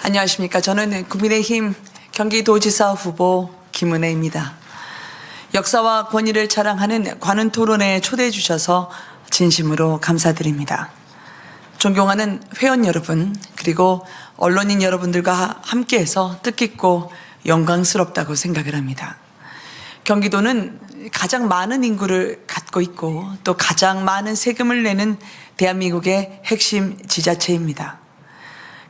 안녕하십니까. 저는 국민의힘 경기도지사 후보 김은혜입니다. 역사와 권위를 자랑하는 관훈 토론회에 초대해 주셔서 진심으로 감사드립니다. 존경하는 회원 여러분, 그리고 언론인 여러분들과 함께해서 뜻깊고 영광스럽다고 생각을 합니다. 경기도는 가장 많은 인구를 갖고 있고 또 가장 많은 세금을 내는 대한민국의 핵심 지자체입니다.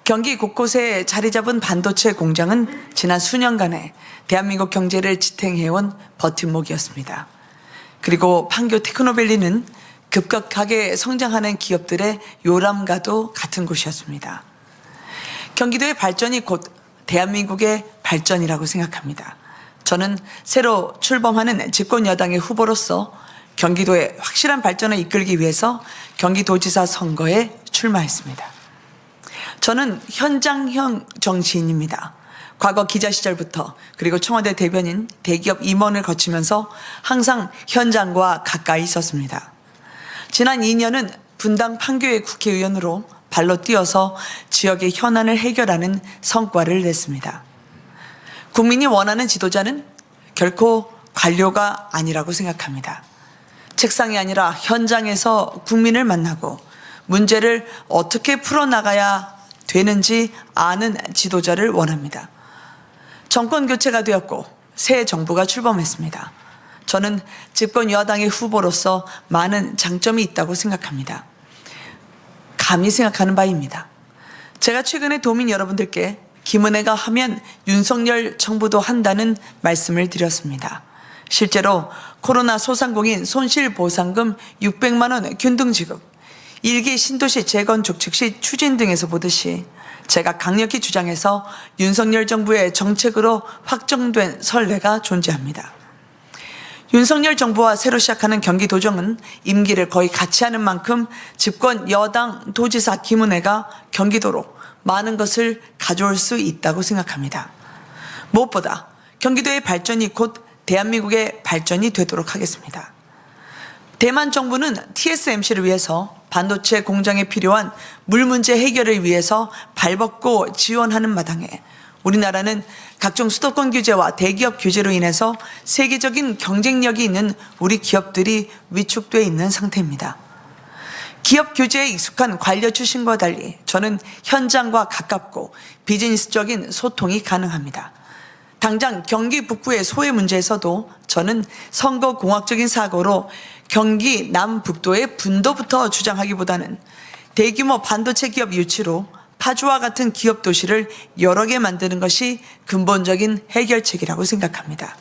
경기 곳곳에 자리 잡은 반도체 공장은 지난 수년간에 대한민국 경제를 지탱해온 버팀목이었습니다. 그리고 판교 테크노밸리는 급격하게 성장하는 기업들의 요람과도 같은 곳이었습니다. 경기도의 발전이 곧 대한민국의 발전이라고 생각합니다. 저는 새로 출범하는 집권 여당의 후보로서 경기도의 확실한 발전을 이끌기 위해서 경기도지사 선거에 출마했습니다. 저는 현장형 정치인입니다. 과거 기자 시절부터 그리고 청와대 대변인, 대기업 임원을 거치면서 항상 현장과 가까이 있었습니다. 지난 2년은 분당 판교의 국회의원으로 발로 뛰어서 지역의 현안을 해결하는 성과를 냈습니다. 국민이 원하는 지도자는 결코 관료가 아니라고 생각합니다. 책상이 아니라 현장에서 국민을 만나고 문제를 어떻게 풀어나가야 되는지 아는 지도자를 원합니다. 정권 교체가 되었고 새 정부가 출범했습니다. 저는 집권 여당의 후보로서 많은 장점이 있다고 생각합니다. 감히 생각하는 바입니다. 제가 최근에 도민 여러분들께 김은혜가 하면 윤석열 정부도 한다는 말씀을 드렸습니다. 실제로 코로나 소상공인 손실보상금 600만 원 균등 지급, 1기 신도시 재건축 즉시 추진 등에서 보듯이 제가 강력히 주장해서 윤석열 정부의 정책으로 확정된 선례가 존재합니다. 윤석열 정부와 새로 시작하는 경기도정은 임기를 거의 같이 하는 만큼 집권 여당 도지사 김은혜가 경기도로 많은 것을 가져올 수 있다고 생각합니다. 무엇보다 경기도의 발전이 곧 대한민국의 발전이 되도록 하겠습니다. 대만 정부는 TSMC를 위해서 반도체 공장에 필요한 물 문제 해결을 위해서 발벗고 지원하는 마당에 우리나라는 각종 수도권 규제와 대기업 규제로 인해서 세계적인 경쟁력이 있는 우리 기업들이 위축되어 있는 상태입니다. 기업 규제에 익숙한 관료 출신과 달리 저는 현장과 가깝고 비즈니스적인 소통이 가능합니다. 당장 경기 북부의 소외 문제에서도 저는 선거공학적인 사고로 경기 남북도의 분도부터 주장하기보다는 대규모 반도체 기업 유치로 파주와 같은 기업 도시를 여러 개 만드는 것이 근본적인 해결책이라고 생각합니다.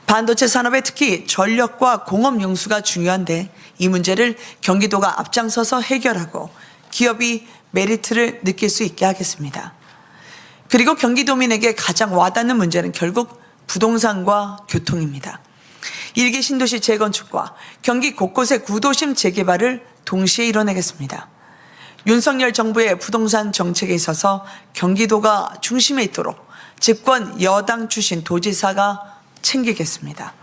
반도체 산업에 특히 전력과 공업 용수가 중요한데 이 문제를 경기도가 앞장서서 해결하고 기업이 메리트를 느낄 수 있게 하겠습니다. 그리고 경기도민에게 가장 와닿는 문제는 결국 부동산과 교통입니다. 1기 신도시 재건축과 경기 곳곳의 구도심 재개발을 동시에 이뤄내겠습니다. 윤석열 정부의 부동산 정책에 있어서 경기도가 중심에 있도록 집권 여당 출신 도지사가 챙기겠습니다.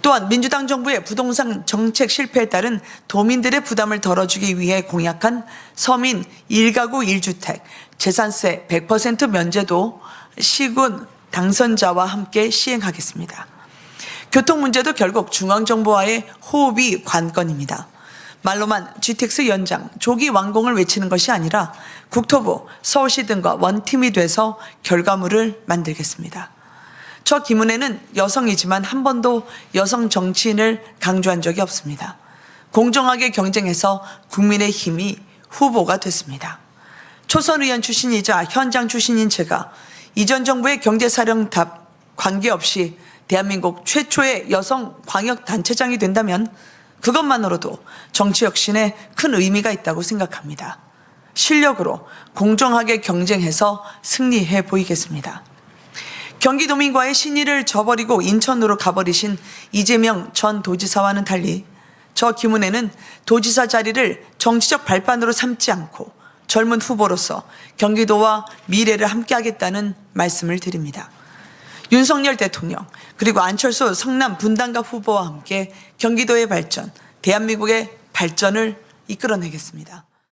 또한 민주당 정부의 부동산 정책 실패에 따른 도민들의 부담을 덜어주기 위해 공약한 서민 1가구 1주택 재산세 100% 면제도 시군 당선자와 함께 시행하겠습니다. 교통 문제도 결국 중앙정부와의 호흡이 관건입니다. 말로만 GTX 연장, 조기 완공을 외치는 것이 아니라 국토부, 서울시 등과 원팀이 돼서 결과물을 만들겠습니다. 저 김은혜는 여성이지만 한 번도 여성 정치인을 강조한 적이 없습니다. 공정하게 경쟁해서 국민의힘이 후보가 됐습니다. 초선 의원 출신이자 현장 출신인 제가 이전 정부의 경제사령탑 관계없이 대한민국 최초의 여성 광역단체장이 된다면 그것만으로도 정치혁신에 큰 의미가 있다고 생각합니다. 실력으로 공정하게 경쟁해서 승리해 보이겠습니다. 경기도민과의 신의를 저버리고 인천으로 가버리신 이재명 전 도지사와는 달리 저 김은혜는 도지사 자리를 정치적 발판으로 삼지 않고 젊은 후보로서 경기도와 미래를 함께하겠다는 말씀을 드립니다. 윤석열 대통령 그리고 안철수 성남 분당갑 후보와 함께 경기도의 발전, 대한민국의 발전을 이끌어내겠습니다.